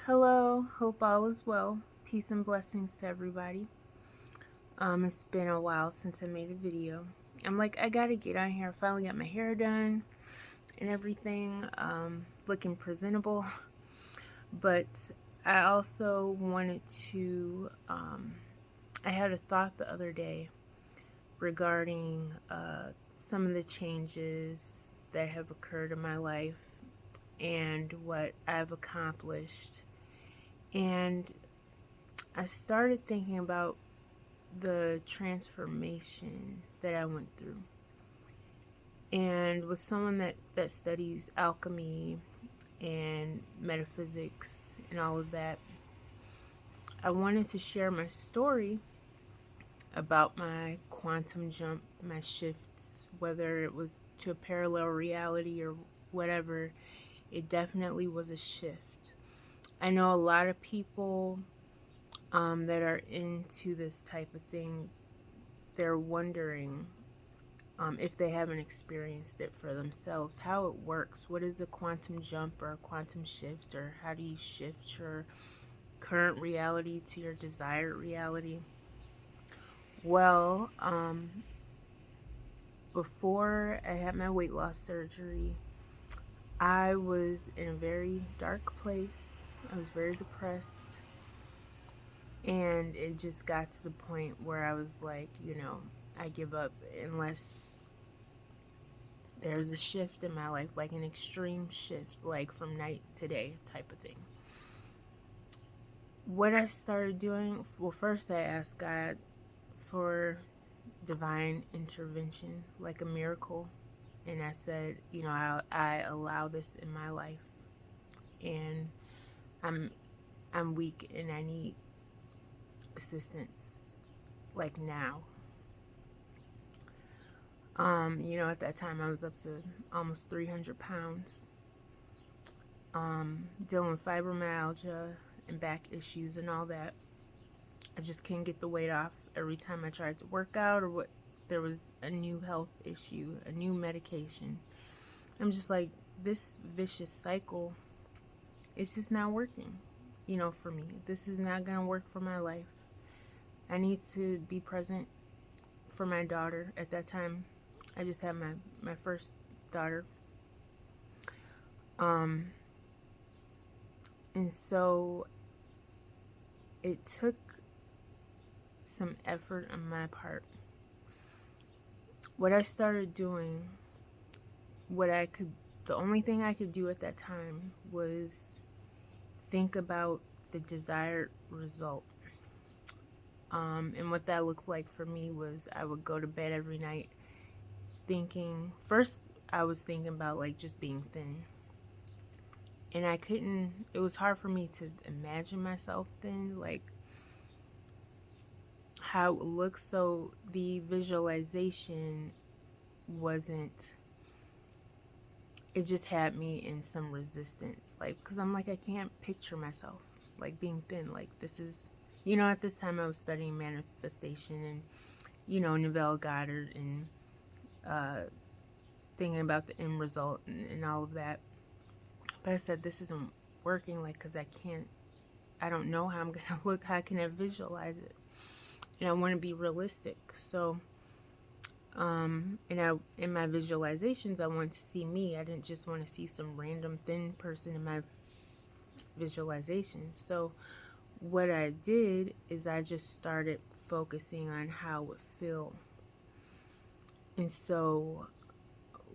Hello, hope all is well. Peace and blessings to everybody. It's been a while since I made a video. I gotta get on here. I finally got my hair done and everything, looking presentable. But I also wanted to, I had a thought the other day regarding some of the changes that have occurred in my life and what I've accomplished. And I started thinking about the transformation that I went through. And with someone that studies alchemy and metaphysics and all of that, I wanted to share my story about my quantum jump, my shifts, whether it was to a parallel reality or whatever. It definitely was a shift. I know a lot of people that are into this type of thing, they're wondering if they haven't experienced it for themselves, how it works. What is a quantum jump or a quantum shift, or how do you shift your current reality to your desired reality? Well, before I had my weight loss surgery, I was in a very dark place. I was very depressed. And it just got to the point where I was like, I give up unless there's a shift in my life, like an extreme shift, like from night to day type of thing. What I started doing, well, first I asked God for divine intervention, like a miracle. And I said, I allow this in my life. And I'm I'm weak and I need assistance like now. At that time I was up to almost 300 pounds, dealing with fibromyalgia and back issues and all that. I just couldn't get the weight off every time I tried to work out, or what there was a new health issue, a new medication. I'm just like, this vicious cycle, it's just not working, for me. This is not going to work for my life. I need to be present for my daughter. At that time, I just had my first daughter. And so it took some effort on my part. What I started doing, the only thing I could do at that time was think about the desired result. And what that looked like for me was I would go to bed every night thinking, first I was thinking about like just being thin. And it was hard for me to imagine myself thin, like how it would look. So the visualization wasn't, it just had me in some resistance, like, because I'm like, I can't picture myself like being thin. Like, this is, at this time I was studying manifestation and, Neville Goddard and thinking about the end result and all of that. But I said, this isn't working, like, because I don't know how I'm gonna look. How can I visualize it? And I want to be realistic. So in my visualizations, I wanted to see me. I didn't just want to see some random thin person in my visualization. So what I did is I just started focusing on how it would feel. And so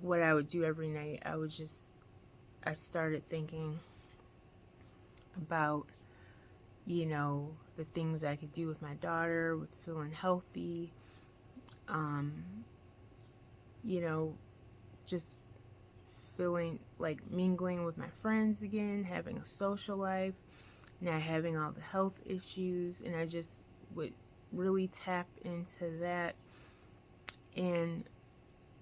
what I would do every night, I started thinking about, the things I could do with my daughter, with feeling healthy, um, just feeling like mingling with my friends again, having a social life, not having all the health issues. And I just would really tap into that and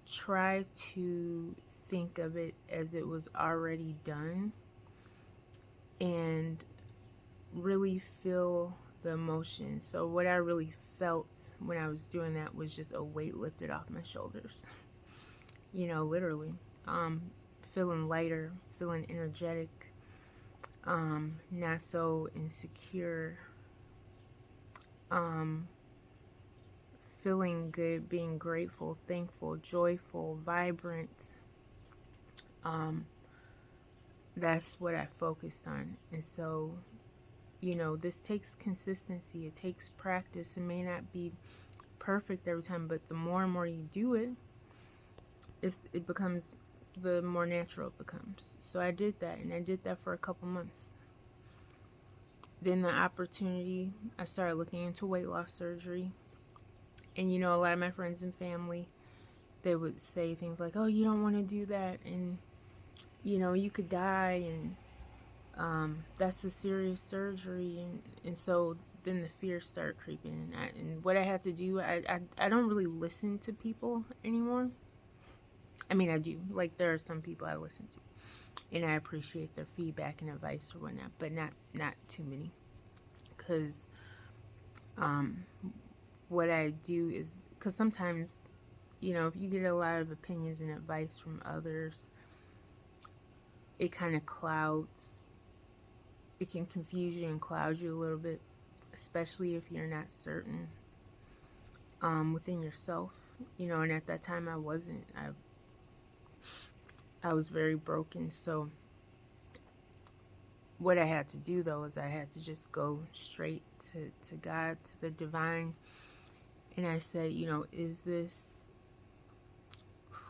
try to think of it as it was already done and really feel the emotion. So what I really felt when I was doing that was just a weight lifted off my shoulders. Literally. Feeling lighter, feeling energetic, not so insecure, um, feeling good, being grateful, thankful, joyful, vibrant. Um, that's what I focused on. And so, this takes consistency. It takes practice. It may not be perfect every time, but the more and more you do it, it becomes, the more natural it becomes. So I did that, and I did that for a couple months. Then the opportunity, I started looking into weight loss surgery. And a lot of my friends and family, they would say things like, oh, you don't want to do that, and you could die, and that's a serious surgery. And so then the fears start creeping, and what I had to do, I don't really listen to people anymore. I mean, I do. Like, there are some people I listen to, and I appreciate their feedback and advice or whatnot, but not too many. Because what I do is, because sometimes, if you get a lot of opinions and advice from others, it kind of clouds, it can confuse you and cloud you a little bit, especially if you're not certain within yourself, and at that time I wasn't. I was very broken. So what I had to do, though, is I had to just go straight to God, to the divine. And I said, is this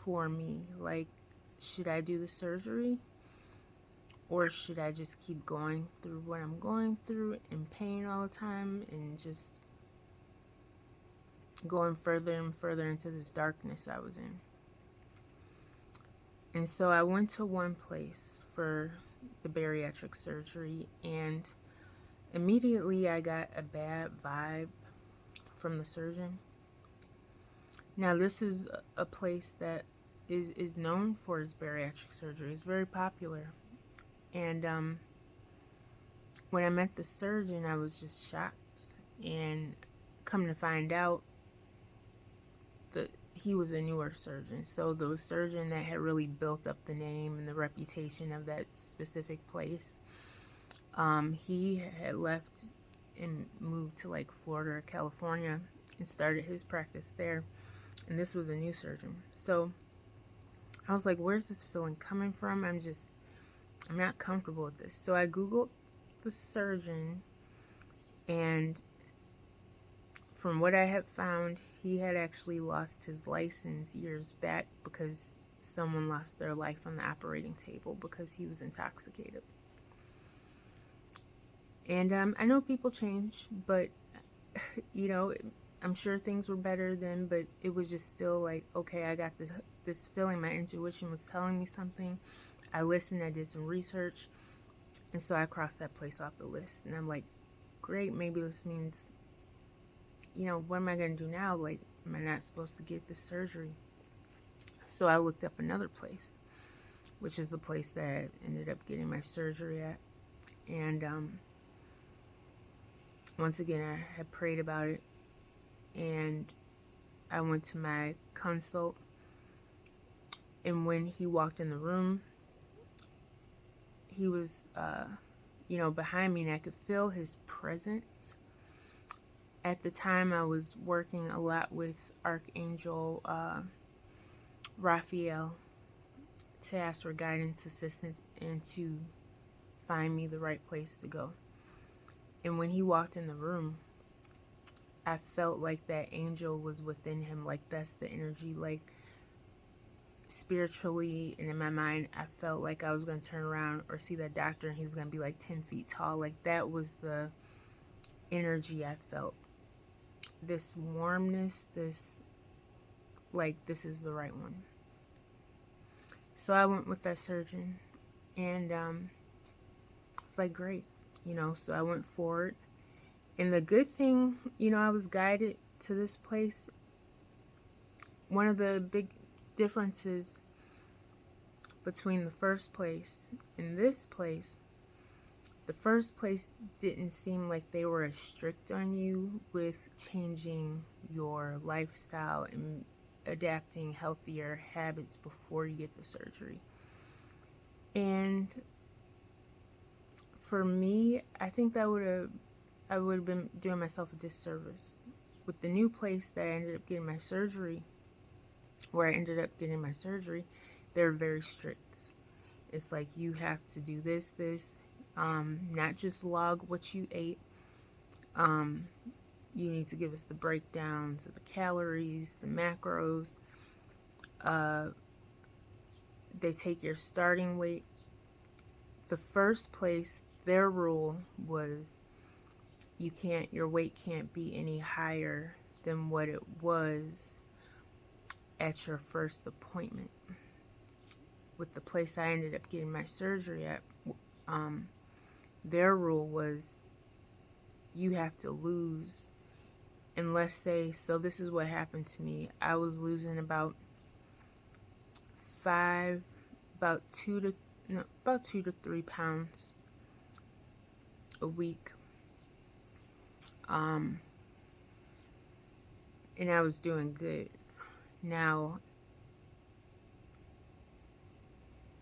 for me? Like, should I do the surgery? Or should I just keep going through what I'm going through in pain all the time and just going further and further into this darkness I was in? And so I went to one place for the bariatric surgery, and immediately I got a bad vibe from the surgeon. Now, this is a place that is known for its bariatric surgery. It's very popular. And when I met the surgeon, I was just shocked. And come to find out that he was a newer surgeon. So the surgeon that had really built up the name and the reputation of that specific place, he had left and moved to like Florida or California and started his practice there. And this was a new surgeon. So I was like, where's this feeling coming from? I'm not comfortable with this. So I Googled the surgeon, and from what I had found, he had actually lost his license years back because someone lost their life on the operating table because he was intoxicated. And I know people change, but I'm sure things were better then, but it was just still like, okay, I got this feeling. My intuition was telling me something. I listened, I did some research, and so I crossed that place off the list. And I'm like, great, maybe this means, what am I going to do now? Like, am I not supposed to get this surgery? So I looked up another place, which is the place that I ended up getting my surgery at. And once again, I had prayed about it, and I went to my consult. And when he walked in the room, he was, behind me, and I could feel his presence. At the time, I was working a lot with Archangel Raphael to ask for guidance, assistance, and to find me the right place to go. And when he walked in the room, I felt like that angel was within him. Like, that's the energy. Like, spiritually and in my mind, I felt like I was going to turn around or see that doctor and he was going to be like 10 feet tall. Like, that was the energy I felt. This warmness, this is the right one. So I went with that surgeon, and it's like, great, so I went forward. And the good thing, I was guided to this place. One of the big differences between the first place and this place, the first place didn't seem like they were as strict on you with changing your lifestyle and adapting healthier habits before you get the surgery. And for me, I think I would have been doing myself a disservice. With the new place that I ended up getting my surgery, they're very strict. It's like you have to do this, not just log what you ate. Um, you need to give us the breakdowns of the calories, the macros. Uh, they take your starting weight. The first place, their rule was your weight can't be any higher than what it was at your first appointment. With the place I ended up getting my surgery at, their rule was you have to lose, and let's say, so this is what happened to me. I was losing about 2 to 3 pounds a week. And I was doing good. Now,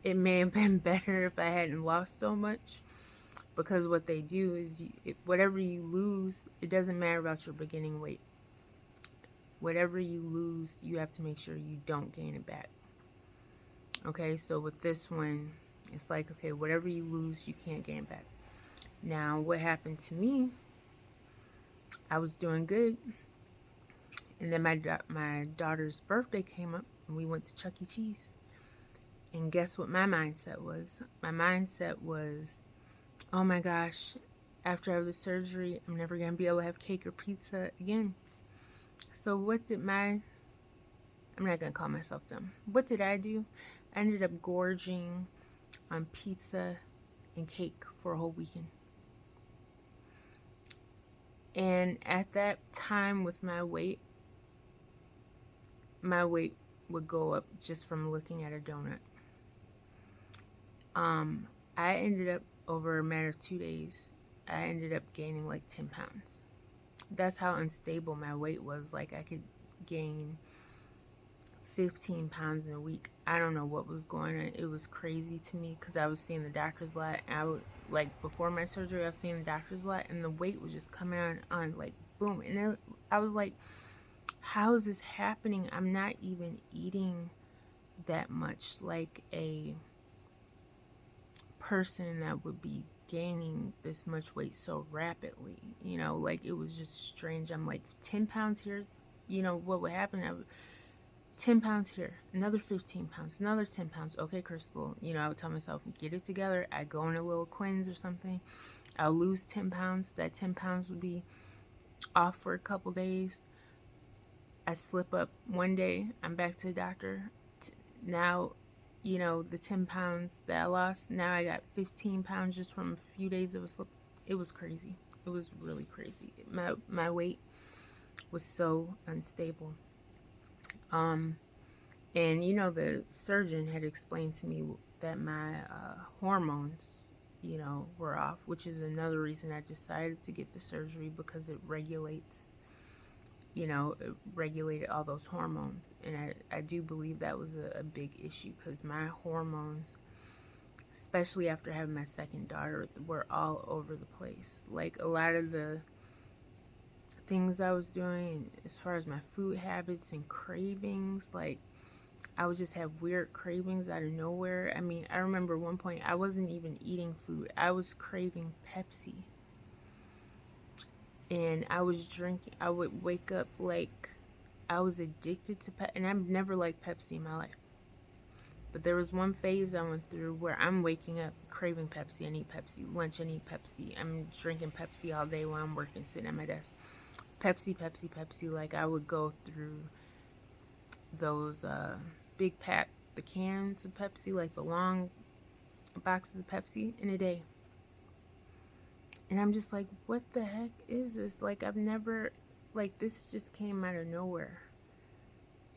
it may have been better if I hadn't lost so much, because what they do is whatever you lose, it doesn't matter about your beginning weight. Whatever you lose, you have to make sure you don't gain it back. Okay, so with this one, it's like, okay, whatever you lose, you can't gain it back. Now, what happened to me, I was doing good, and then my daughter's birthday came up, and we went to Chuck E. Cheese. And guess what my mindset was? My mindset was, oh my gosh, after I have the surgery, I'm never going to be able to have cake or pizza again. So I'm not going to call myself dumb. What did I do? I ended up gorging on pizza and cake for a whole weekend. And at that time with my weight would go up just from looking at a donut. I ended up, over a matter of 2 days, I ended up gaining like 10 pounds. That's how unstable my weight was. Like, I could gain 15 pounds in a week. I don't know what was going on. It was crazy to me, because I was seeing the doctors a lot. Before my surgery, I was seeing the doctors a lot, and the weight was just coming on like boom. And I was like, how is this happening? I'm not even eating that much like a person that would be gaining this much weight so rapidly. Like, it was just strange. I'm like, 10 pounds here. What would happen? 10 pounds here, another 15 pounds, another 10 pounds. Okay, Crystal, I would tell myself, get it together. I go on a little cleanse or something. I'll lose 10 pounds. That 10 pounds would be off for a couple days. I slip up one day, I'm back to the doctor. Now, the 10 pounds that I lost, now I got 15 pounds just from a few days of a slip. It was crazy. It was really crazy. My weight was so unstable. And the surgeon had explained to me that my hormones, were off, which is another reason I decided to get the surgery, because it regulated all those hormones. And I do believe that was a big issue, because my hormones, especially after having my second daughter, were all over the place. Like, a lot of the things I was doing as far as my food habits and cravings, like, I would just have weird cravings out of nowhere. I mean, I remember one point I wasn't even eating food. I was craving Pepsi. And I was drinking. I would wake up like I was addicted to Pepsi. And I've never liked Pepsi in my life. But there was one phase I went through where I'm waking up craving Pepsi. I need Pepsi. Lunch, I need Pepsi. I'm drinking Pepsi all day while I'm working, sitting at my desk. Pepsi, Pepsi, Pepsi. Like, I would go through those big pack, the cans of Pepsi, like the long boxes of Pepsi in a day. And I'm just like, what the heck is this? Like, I've never, like, this just came out of nowhere.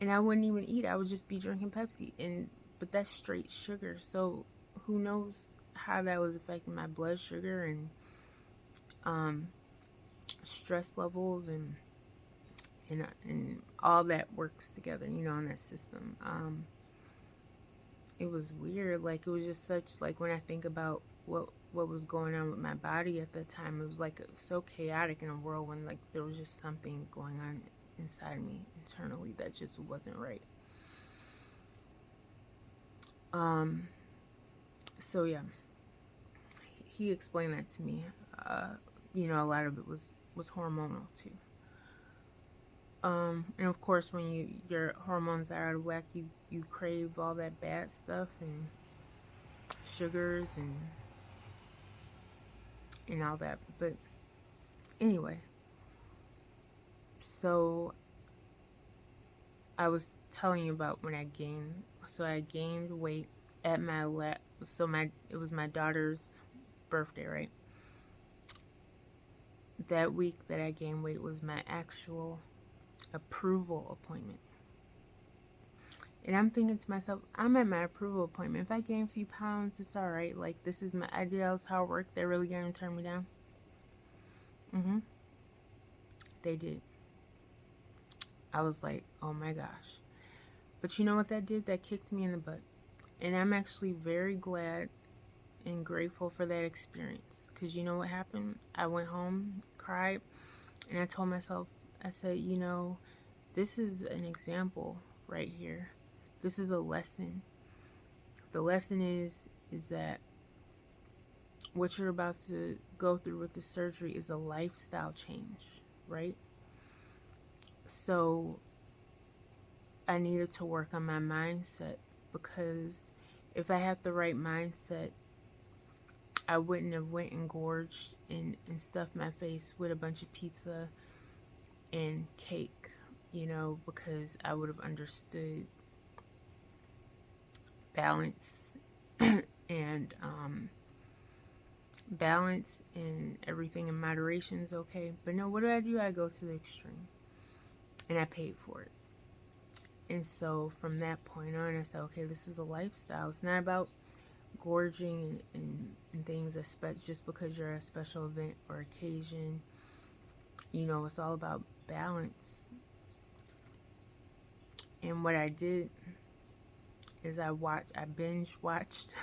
And I wouldn't even eat. I would just be drinking Pepsi. But that's straight sugar. So who knows how that was affecting my blood sugar and stress levels and all that works together, in that system. It was weird. Like, it was just such, like, when I think about what what was going on with my body at the time. It was like it was so chaotic in a world when like there was just something going on inside me internally that just wasn't right. So yeah, he explained that to me. A lot of it was hormonal too. And of course, when your hormones are out of whack, you crave all that bad stuff and sugars and all that. But anyway, so I was telling you about when I gained. So I gained weight at it was my daughter's birthday, right? That week that I gained weight was my actual approval appointment. And I'm thinking to myself, I'm at my approval appointment. If I gain a few pounds, it's all right. Like, I did all this hard work. They're really going to turn me down? They did. I was like, oh my gosh. But you know what that did? That kicked me in the butt. And I'm actually very glad and grateful for that experience. Because you know what happened? I went home, cried, and I told myself, I said, this is an example right here. This is a lesson. The lesson is that what you're about to go through with the surgery is a lifestyle change, right? So I needed to work on my mindset, because if I had the right mindset, I wouldn't have went and gorged and stuffed my face with a bunch of pizza and cake, because I would have understood balance and balance and everything in moderation is okay. But no, what do? I go to the extreme, and I paid for it. And so from that point on, I said, okay, this is a lifestyle. It's not about gorging and things just because you're at a special event or occasion. It's all about balance. And what I did is I binge watched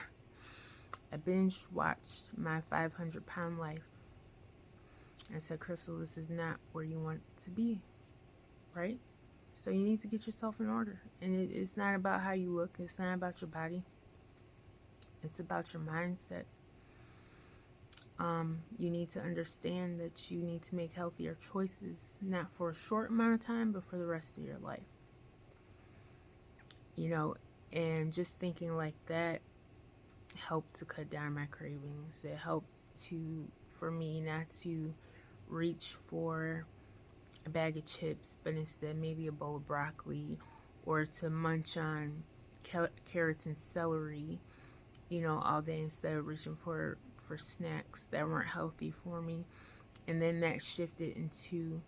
my 500-pound life. I said, Crystal, this is not where you want to be, right? So you need to get yourself in order. And it's not about how you look. It's not about your body. It's about your mindset. You need to understand that you need to make healthier choices, not for a short amount of time, but for the rest of your life. And just thinking like that helped to cut down my cravings. It helped for me not to reach for a bag of chips, but instead maybe a bowl of broccoli, or to munch on carrots and celery, all day, instead of reaching for snacks that weren't healthy for me. And then that shifted into,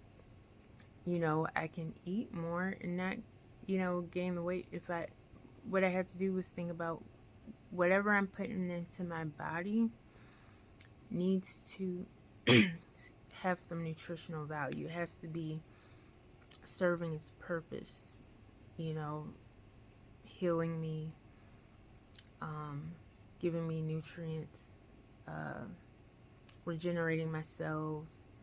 I can eat more and not, gain the weight. What I had to do was think about whatever I'm putting into my body needs to have some nutritional value. It has to be serving its purpose, healing me, giving me nutrients, regenerating my cells,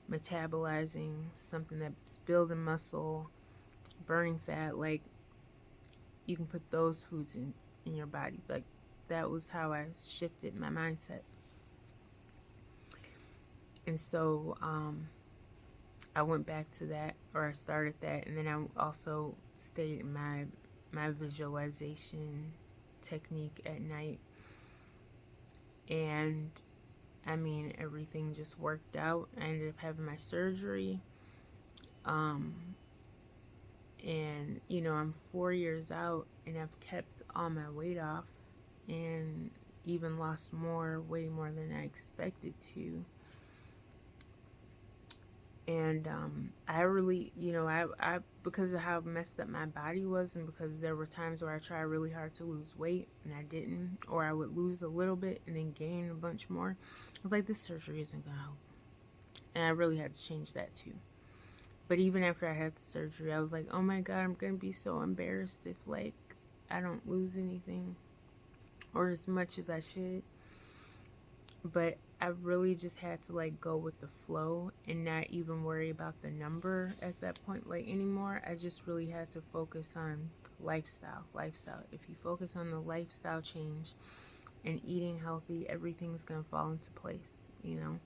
metabolizing something that's building muscle, burning fat. Like, you can put those foods in your body. Like, that was how I shifted my mindset. And so I went back to that, or I started that, and then I also stayed in my visualization technique at night. And I mean, everything just worked out. I ended up having my surgery. And I'm 4 years out, and I've kept all my weight off, and even lost way more than I expected to. And I really, I because of how messed up my body was, and because there were times where I tried really hard to lose weight and I didn't, or I would lose a little bit and then gain a bunch more, I was like, this surgery isn't gonna help. And I really had to change that too. But even after I had the surgery, I was like, oh my God, I'm gonna be so embarrassed if like I don't lose anything or as much as I should. But I really just had to like go with the flow and not even worry about the number at that point like anymore. I just really had to focus on lifestyle. If you focus on the lifestyle change and eating healthy, everything's gonna fall into place, you know.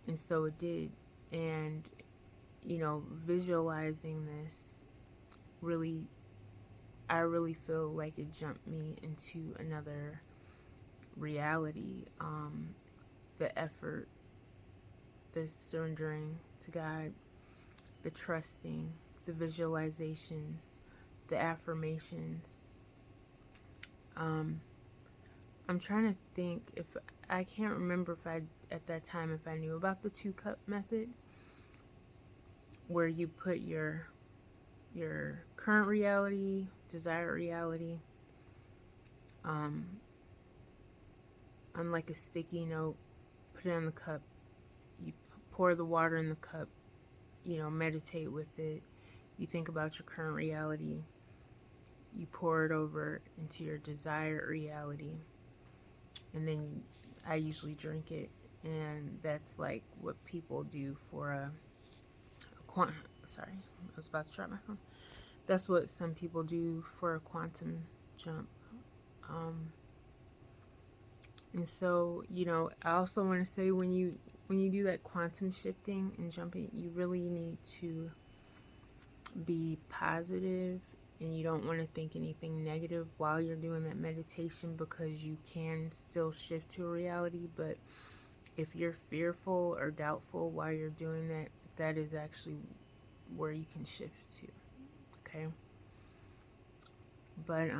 And so it did. And visualizing this really, I really feel like it jumped me into another reality. The effort, the surrendering to God, the trusting, the visualizations, the affirmations. I'm trying to think if I can't remember if I at that time if I knew about the 2-cup method, where you put your current reality, desired reality, on like a sticky note, put it on the cup, you pour the water in the cup, meditate with it, you think about your current reality, you pour it over into your desired reality, and then I usually drink it. And that's like what people do for a sorry, I was about to drop my phone. That's what some people do for a quantum jump. And so, I also want to say when you do that quantum shifting and jumping, you really need to be positive, and you don't want to think anything negative while you're doing that meditation, because you can still shift to a reality. But if you're fearful or doubtful while you're doing that, that is actually where you can shift to. Okay? But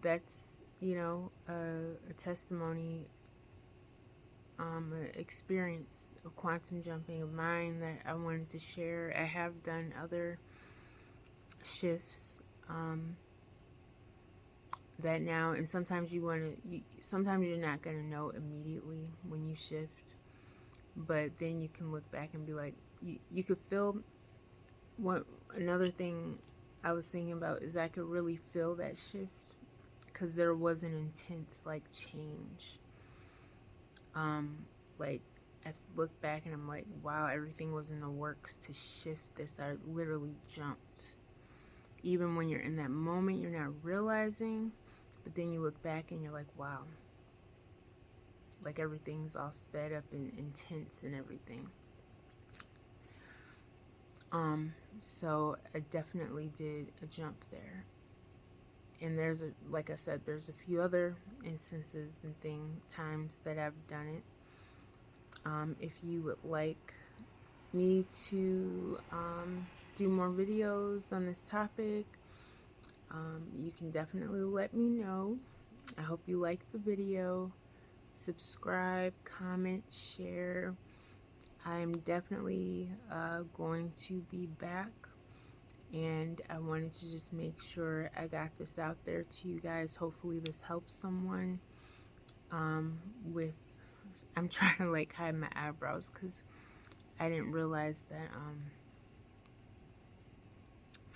that's a testimony, an experience of quantum jumping of mine that I wanted to share. I have done other shifts that now, and sometimes sometimes you're not going to know immediately when you shift, but then you can look back and be like, you could feel what. Another thing I was thinking about is I could really feel that shift, because there was an intense like change. Like I look back and I'm like, wow, everything was in the works to shift this. I literally jumped. Even when you're in that moment, you're not realizing, but then you look back and you're like, wow, like everything's all sped up and intense and everything. So I definitely did a jump there. And like I said, there's a few other instances and times that I've done it. If you would like me to do more videos on this topic, you can definitely let me know. I hope you liked the video. Subscribe, comment, share. I'm definitely going to be back, and I wanted to just make sure I got this out there to you guys. Hopefully this helps someone with, I'm trying to like hide my eyebrows because I didn't realize that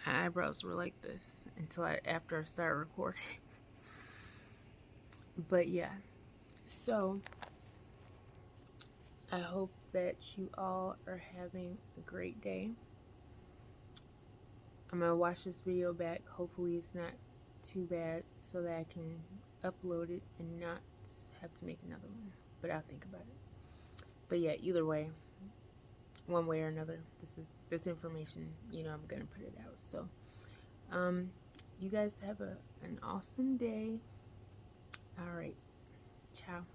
my eyebrows were like this until after I started recording. But yeah, so I hope that you all are having a great day. I'm gonna watch this video back. Hopefully it's not too bad, so that I can upload it and not have to make another one. But I'll think about it. But yeah, either way, one way or another, this information, I'm gonna put it out. So you guys have an awesome day. All right, ciao.